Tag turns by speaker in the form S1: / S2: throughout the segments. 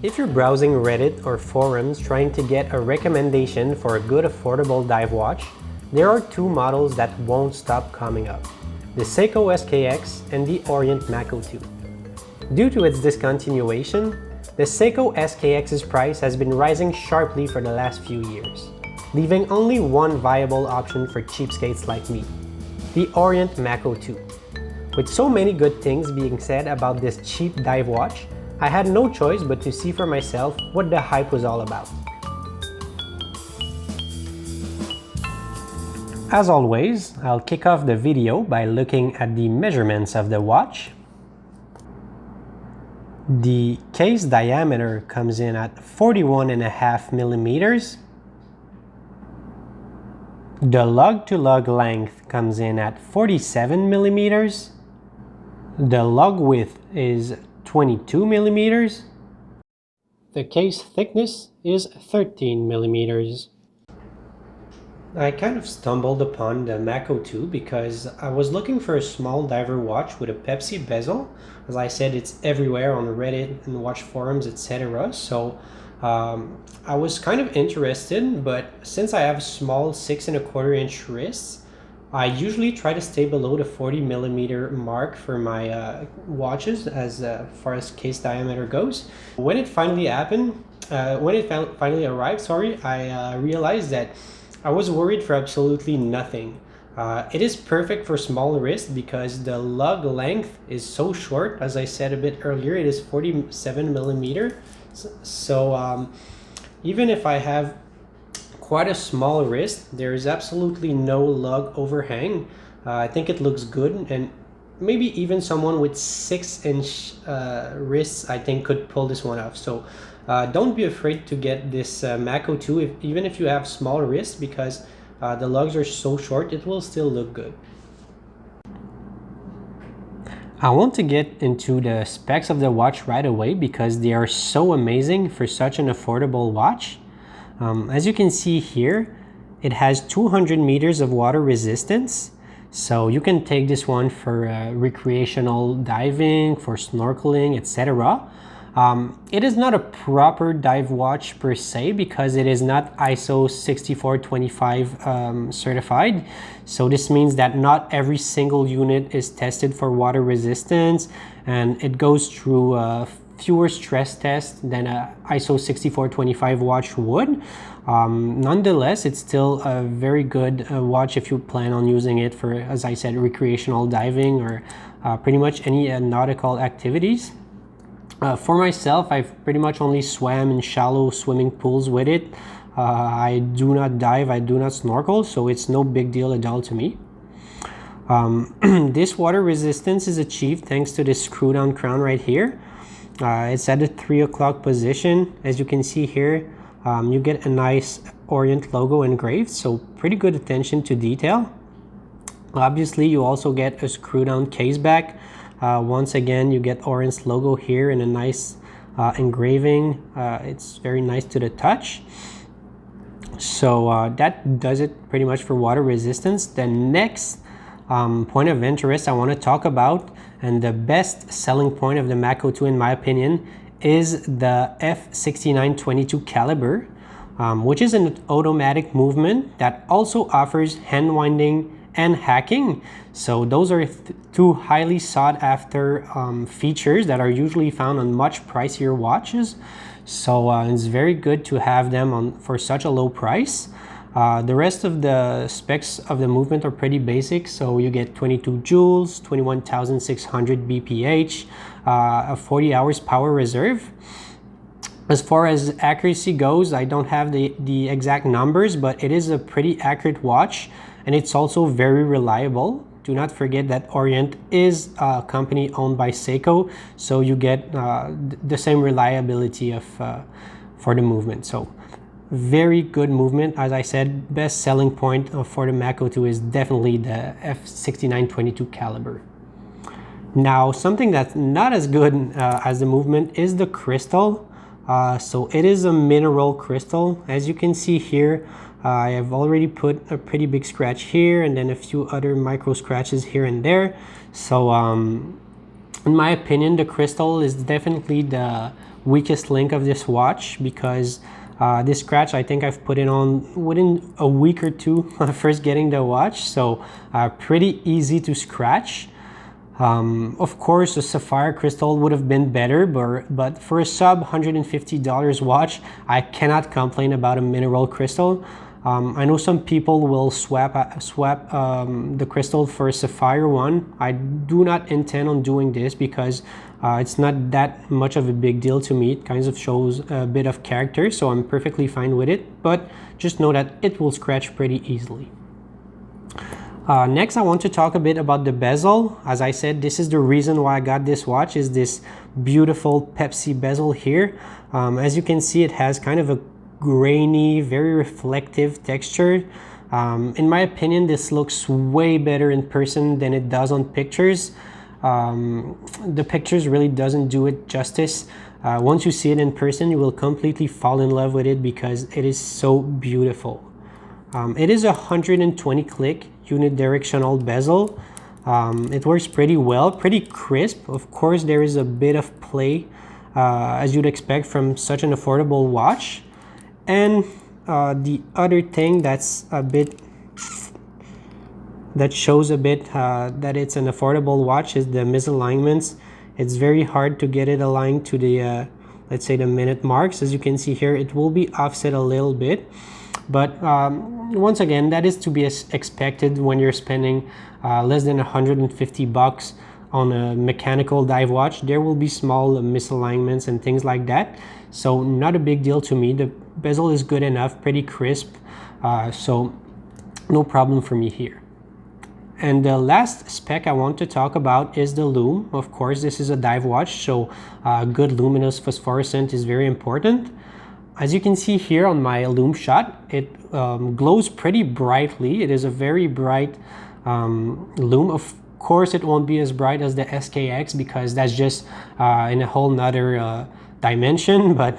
S1: If you're browsing Reddit or forums trying to get a recommendation for a good affordable dive watch, there are two models that won't stop coming up: the Seiko SKX and the Orient Mako II. Due to its discontinuation, the Seiko SKX's price has been rising sharply for the last few years, leaving only one viable option for cheapskates like me: the Orient Mako II. With so many good things being said about this cheap dive watch, I had no choice but to see for myself what the hype was all about. As always, I'll kick off the video by looking at the measurements of the watch. The case diameter comes in at 41.5 millimeters. The lug-to-lug length comes in at 47 millimeters. The lug width is 22 millimeters. The case thickness is 13 millimeters. I kind of stumbled upon the Mako II because I was looking for a small diver watch with a Pepsi bezel. As I said, it's everywhere on Reddit and watch forums, etc. So I was kind of interested, but since I have small 6¼ inch wrists, I usually try to stay below the 40 millimeter mark for my watches as far as case diameter goes. When it finally happened, finally arrived, I realized that I was worried for absolutely nothing. It is perfect for small wrists because the lug length is so short. As I said a bit earlier, it is 47 millimeter. So even if I have quite a small wrist, there is absolutely no lug overhang. I think it looks good, and maybe even someone with 6-inch wrists I think could pull this one off. So don't be afraid to get this Mako II, even if you have small wrists, because the lugs are so short, it will still look good. I want to get into the specs of the watch right away because they are so amazing for such an affordable watch. As you can see here, it has 200 meters of water resistance. So you can take this one for recreational diving, for snorkeling, etc. It is not a proper dive watch per se because it is not ISO 6425 certified. So this means that not every single unit is tested for water resistance, and it goes through fewer stress tests than a ISO 6425 watch would. Nonetheless, it's still a very good watch if you plan on using it for, as I said, recreational diving or pretty much any nautical activities. For myself, I've pretty much only swam in shallow swimming pools with it. I do not dive, I do not snorkel, so it's no big deal at all to me. This water resistance is achieved thanks to this screw down crown right here. It's at the 3 o'clock position. As you can see here, you get a nice Orient logo engraved, so pretty good attention to detail. Obviously, you also get a screw down case back. Once again, you get Orient's logo here in a nice engraving. It's very nice to the touch. So that does it pretty much for water resistance. The next point of interest I want to talk about, and the best selling point of the Mako II in my opinion, is the F6922 caliber, which is an automatic movement that also offers hand winding and hacking. So those are two highly sought after features that are usually found on much pricier watches. So it's very good to have them for such a low price. The rest of the specs of the movement are pretty basic. So you get 22 joules, 21,600 BPH, a 40 hours power reserve. As far as accuracy goes, I don't have the exact numbers, but it is a pretty accurate watch, and it's also very reliable. Do not forget that Orient is a company owned by Seiko, so you get the same reliability for the movement. So very good movement. As I said, best selling point for the Mako II is definitely the F6922 caliber. Now, something that's not as good as the movement is the crystal. So it is a mineral crystal. As you can see here, I have already put a pretty big scratch here and then a few other micro scratches here and there. So in my opinion, the crystal is definitely weakest link of this watch, because this scratch I think I've put it on within a week or two first getting the watch, so pretty easy to scratch. Of course, a sapphire crystal would have been better, but for a sub $150 watch, I cannot complain about a mineral crystal. I know some people will swap the crystal for a sapphire one. I do not intend on doing this because it's not that much of a big deal to me. It kind of shows a bit of character, so I'm perfectly fine with it, but just know that it will scratch pretty easily. Next, I want to talk a bit about the bezel. As I said, this is the reason why I got this watch, is this beautiful Pepsi bezel here. As you can see, it has kind of a grainy, very reflective texture. In my opinion, this looks way better in person than it does on pictures. The pictures really doesn't do it justice. Once you see it in person, you will completely fall in love with it because it is so beautiful. It is a 120 click unidirectional bezel. It works pretty well, pretty crisp. Of course, there is a bit of play as you'd expect from such an affordable watch. And the other thing that's a bit that shows a bit that it's an affordable watch is the misalignments. It's very hard to get it aligned to the let's say the minute marks. As you can see here, it will be offset a little bit, but once again, that is to be expected when you're spending less than $150 on a mechanical dive watch. There will be small misalignments and things like that, so not a big deal to me. The bezel is good enough, pretty crisp, so no problem for me here. And the last spec I want to talk about is the lume. Of course, this is a dive watch, so good luminous phosphorescent is very important. As you can see here on my lume shot, it glows pretty brightly. It is a very bright lume. Of course, it won't be as bright as the SKX because that's just in a whole nother dimension, but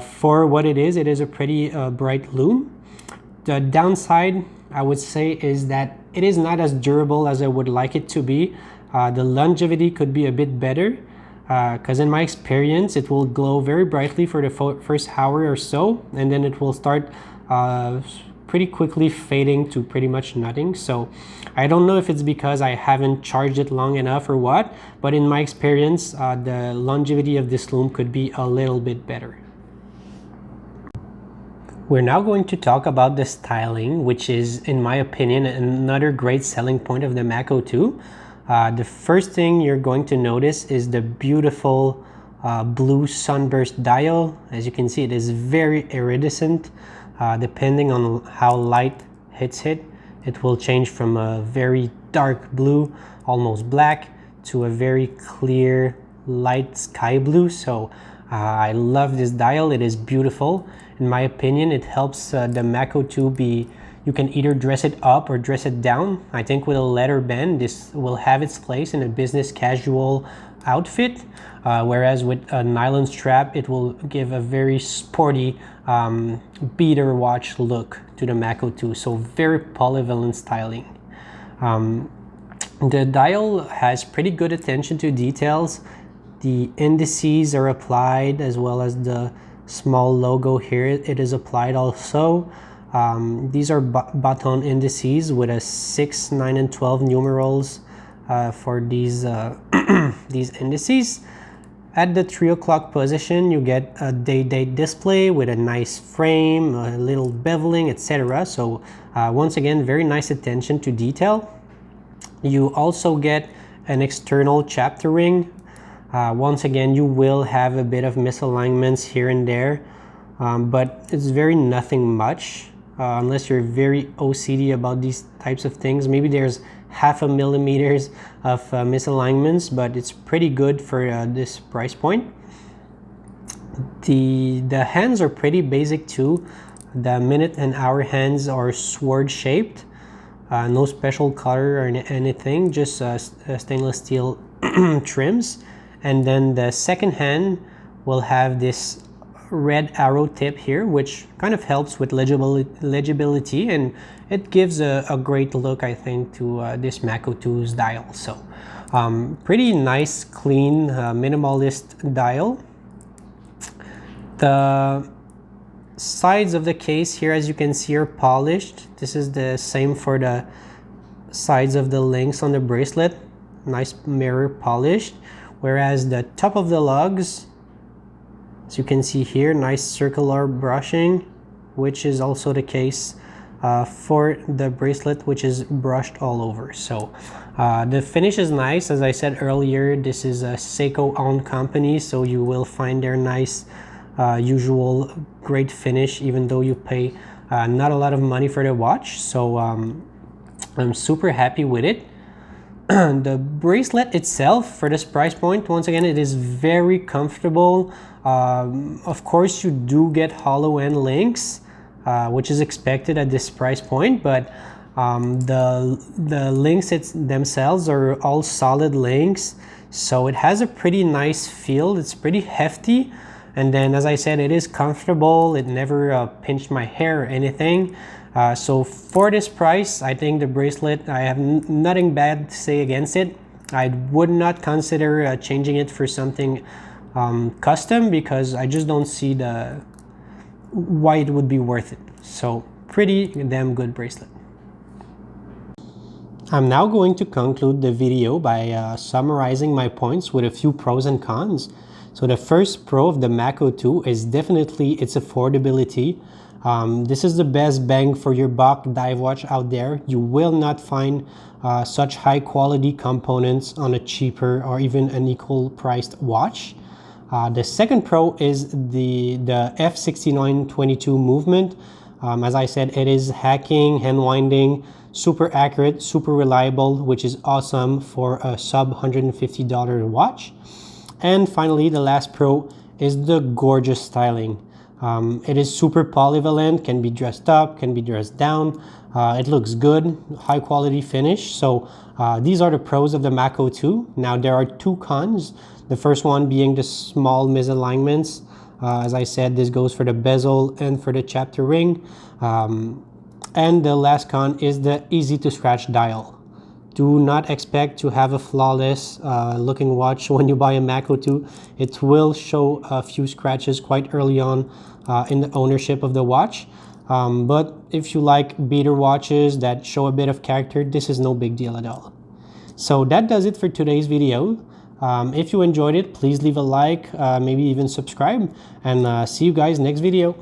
S1: for what it is a pretty bright lume. The downside, I would say, is that it is not as durable as I would like it to be. The longevity could be a bit better, because in my experience, it will glow very brightly for the first hour or so, and then it will start pretty quickly fading to pretty much nothing. So I don't know if it's because I haven't charged it long enough or what, but in my experience, the longevity of this lume could be a little bit better. We're now going to talk about the styling, which is, in my opinion, another great selling point of the Mako II. The first thing you're going to notice is the beautiful blue sunburst dial. As you can see, it is very iridescent. Depending on how light hits it, it will change from a very dark blue, almost black, to a very clear, light sky blue. So I love this dial. It is beautiful. In my opinion, it helps the Mako II be, you can either dress it up or dress it down. I think with a leather band, this will have its place in a business casual outfit, whereas with a nylon strap, it will give a very sporty beater watch look to the Mako II. So very polyvalent styling. The dial has pretty good attention to details. The indices are applied, as well as the small logo here. It is applied also. These are baton indices with a 6, 9, and 12 numerals for these these indices. At the 3 o'clock position, you get a day-date display with a nice frame, a little beveling, etc. So once again, very nice attention to detail. You also get an external chapter ring. Once again, you will have a bit of misalignments here and there, but it's very nothing much, unless you're very OCD about these types of things. Maybe there's 0.5 millimeters of misalignments, but it's pretty good for this price point. The hands are pretty basic too. The minute and hour hands are sword shaped. No special color or anything, just stainless steel trims. And then the second hand will have this red arrow tip here, which kind of helps with legibility, and it gives a great look, I think, to this Mako II's dial. So pretty nice, clean, minimalist dial. The sides of the case here, as you can see, are polished. This is the same for the sides of the links on the bracelet. Nice mirror polished. Whereas the top of the lugs, as you can see here, nice circular brushing, which is also the case for the bracelet, which is brushed all over. So the finish is nice. As I said earlier, this is a Seiko owned company, so you will find their nice usual great finish, even though you pay not a lot of money for the watch. So I'm super happy with it. The bracelet itself, for this price point, once again, it is very comfortable. Of course, you do get hollow end links, which is expected at this price point, but the links themselves are all solid links, so it has a pretty nice feel. It's pretty hefty, and then, as I said, it is comfortable. It never pinched my hair or anything. So for this price, I think the bracelet, I have nothing bad to say against it. I would not consider changing it for something custom, because I just don't see why it would be worth it. So pretty damn good bracelet. I'm now going to conclude the video by summarizing my points with a few pros and cons. So the first pro of the Mako II is definitely its affordability. This is the best bang for your buck dive watch out there. You will not find such high quality components on a cheaper or even an equal priced watch. The second pro is the F6922 movement. As I said, it is hacking, hand winding, super accurate, super reliable, which is awesome for a sub $150 watch. And finally, the last pro is the gorgeous styling. It is super polyvalent, can be dressed up, can be dressed down. It looks good, high quality finish. So these are the pros of the Mako II. Now there are two cons. The first one being the small misalignments. As I said, this goes for the bezel and for the chapter ring. And the last con is the easy to scratch dial. Do not expect to have a flawless looking watch when you buy a Mako II. It will show a few scratches quite early on in the ownership of the watch. But if you like beater watches that show a bit of character, this is no big deal at all. So that does it for today's video. If you enjoyed it, please leave a like, maybe even subscribe, and see you guys next video.